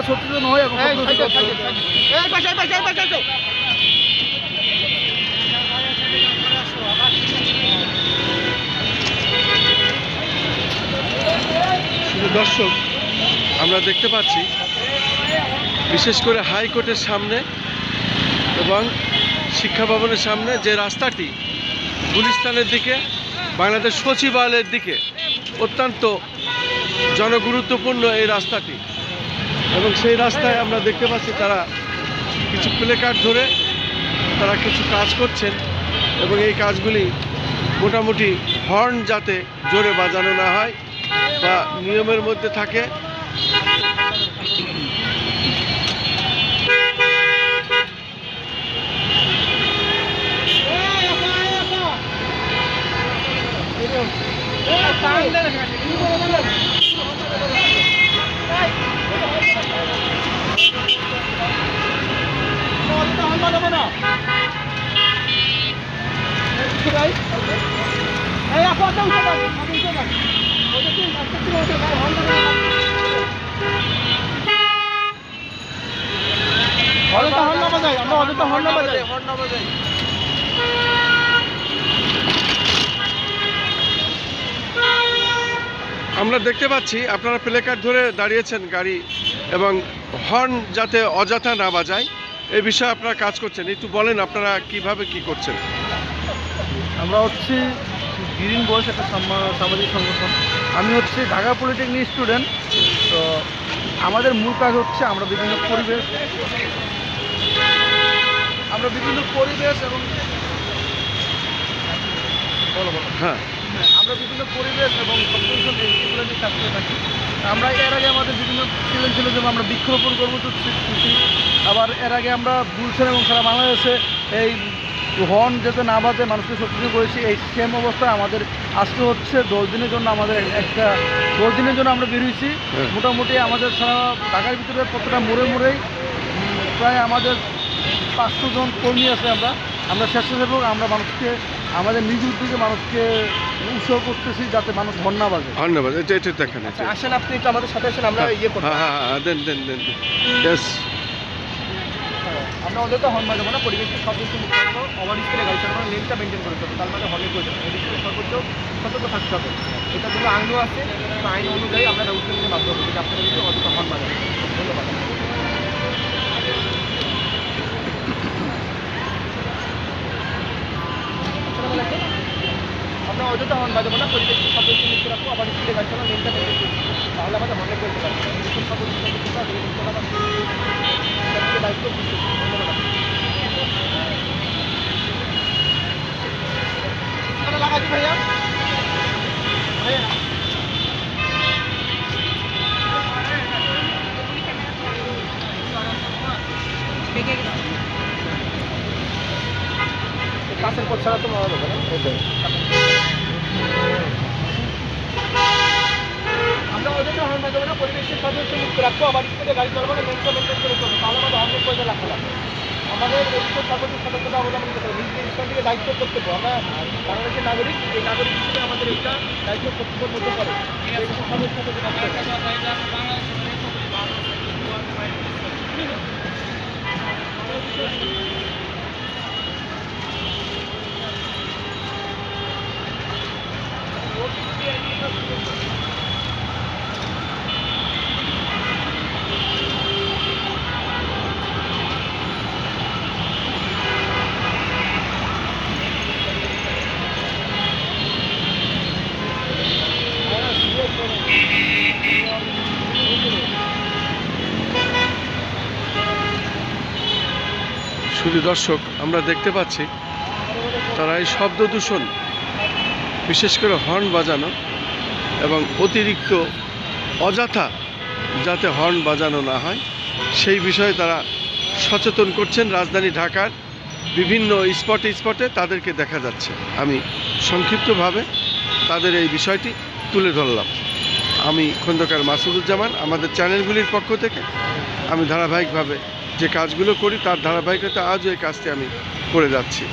সচেতন হই এবং দর্শক আমরা দেখতে পাচ্ছি বিশেষ করে হাইকোর্টের সামনে এবং শিক্ষা ভবনের সামনে যে রাস্তাটি গুলিস্তানের দিকে বাংলাদেশ সচিবালয়ের দিকে অত্যন্ত জনগুরুত্বপূর্ণ এই রাস্তাটি এবং সেই রাস্তায় আমরা দেখতে পাচ্ছি তারা কিছু প্লেকার্ড ধরে তারা কিছু কাজ করছেন এবং এই কাজগুলি মোটামুটি হর্ন যাতে জোরে বাজানো না হয় বা নিয়মের মধ্যে থাকে আমরা দেখতে পাচ্ছি আপনারা প্লেকার্ড ধরে দাঁড়িয়েছেন গাড়ি এবং হর্ন যাতে অযথা না বাজায় এই বিষয়ে আপনারা কাজ করছেন। একটু বলেন আপনারা কিভাবে কি করছেন। আমরা হচ্ছি গ্রিন বয়েস, একটা সামাজিক সংগঠন। আমি হচ্ছে ঢাকা পলিটেকনিক স্টুডেন্ট। তো আমাদের মূল কাজ হচ্ছে আমরা বিভিন্ন পরিবেশ এবং হ্যাঁ আমরা বিভিন্ন পরিবেশ এবং কম্পোজিশন এগুলো নিয়ে কাজ করে থাকি। আমরা এর আগে আমাদের বিভিন্ন চ্যালেঞ্জ ছিল, যেমন আমরা বৃক্ষরোপণ করবো তো খুশি। আবার এর আগে আমরা বুলছেন এবং সারা বাংলাদেশে এই হর্ন যাতে না বাজে মানুষকে সচেতন করেছি। এই সেম অবস্থায় আমাদের আজকে হচ্ছে 10 দিনের জন্য আমাদের 10 দিনের জন্য আমরা বেরিয়েছি। মোটামুটি আমাদের সারা ঢাকার ভিতরে প্রত্যেকটা মোড়েই প্রায় আমাদের 500 জন কর্মী আছে। আমরা স্বেচ্ছাসেবক। আমরা মানুষকে আমাদের নিজ উদ্যোগে মানুষকে উৎসাহ করতেছি যাতে মানুষ হর্ন না বাজে। এটা দেখেন। আসেন আপনি একটু আমাদের সাথে আসেন, আমরা ইয়ে করবো। দেন আমরা ওদেরকে হর্ন বাজাবো না, পরিবেশকে সব কিছু মুক্ত করবো, ওভার স্পিডে গাড়ি চালাবো, লেনটা মেনটেন করে চলবো। তার মানে হর্নের প্রয়োজন সর্বোচ্চ সতর্ক থাকতে হবে। এটা কিন্তু আইনও আছে, আইন অনুযায়ী আমরা ব্যবস্থা নিতে বাধ্য হবো যদি আপনারা যদি অযথা হর্ন বাজাবেন। ধন্যবাদ। আমরা অযথা হর্ন বাজাবো না, পরিবেশকে সব কিছু মুক্ত রাখবো, ওভার স্পিডে গাড়ি চালাবো, লেনটা মেনটেন করবো। তাহলে আমাদের হর্নের করতে পারবো দায়িত্ব। ধন্যবাদ। লাগাচ্ছি ভাইয়া কাছের পর ছাড়া তো মারা যাবে না। আমরা ওদের হর্ন বাজাবো না, পরিবেশকে সর্বোচ্চ মুক্ত রাখবো, আবার স্পিডে গাড়ি চালাবো না, লেনটা মেনটেন করে চলবো। তাহলে আমাদের হর্নের পয়সা লাগবে না। আমাদের সর্বোচ্চ সতর্কতা অবলম্বন করতে হবে, নিজ স্থান থেকে দায়িত্ব কর্তব্য। আমরা বাংলাদেশের নাগরিক, এই নাগরিক হিসেবে আমাদের এইটা দায়িত্ব কর্তব্যের মধ্যে পড়ে। শুধু দর্শক আমরা দেখতে পাচ্ছি তারা এই শব্দ দূষণ, বিশেষ করে হর্ন বাজানো এবং অতিরিক্ত অযথা যাতে হর্ন বাজানো না হয় সেই বিষয়ে তারা সচেতন করছেন। রাজধানী ঢাকার বিভিন্ন স্পটে তাদেরকে দেখা যাচ্ছে। আমি সংক্ষিপ্তভাবে তাদের এই বিষয়টি তুলে ধরলাম। আমি খন্দকার মাসুদুজ্জামান। আমাদের চ্যানেলগুলির পক্ষ থেকে আমি ধারাবাহিকভাবে যে কাজগুলো করি তার ধারাবাহিকতা আজও এই কাজটি আমি করে যাচ্ছি।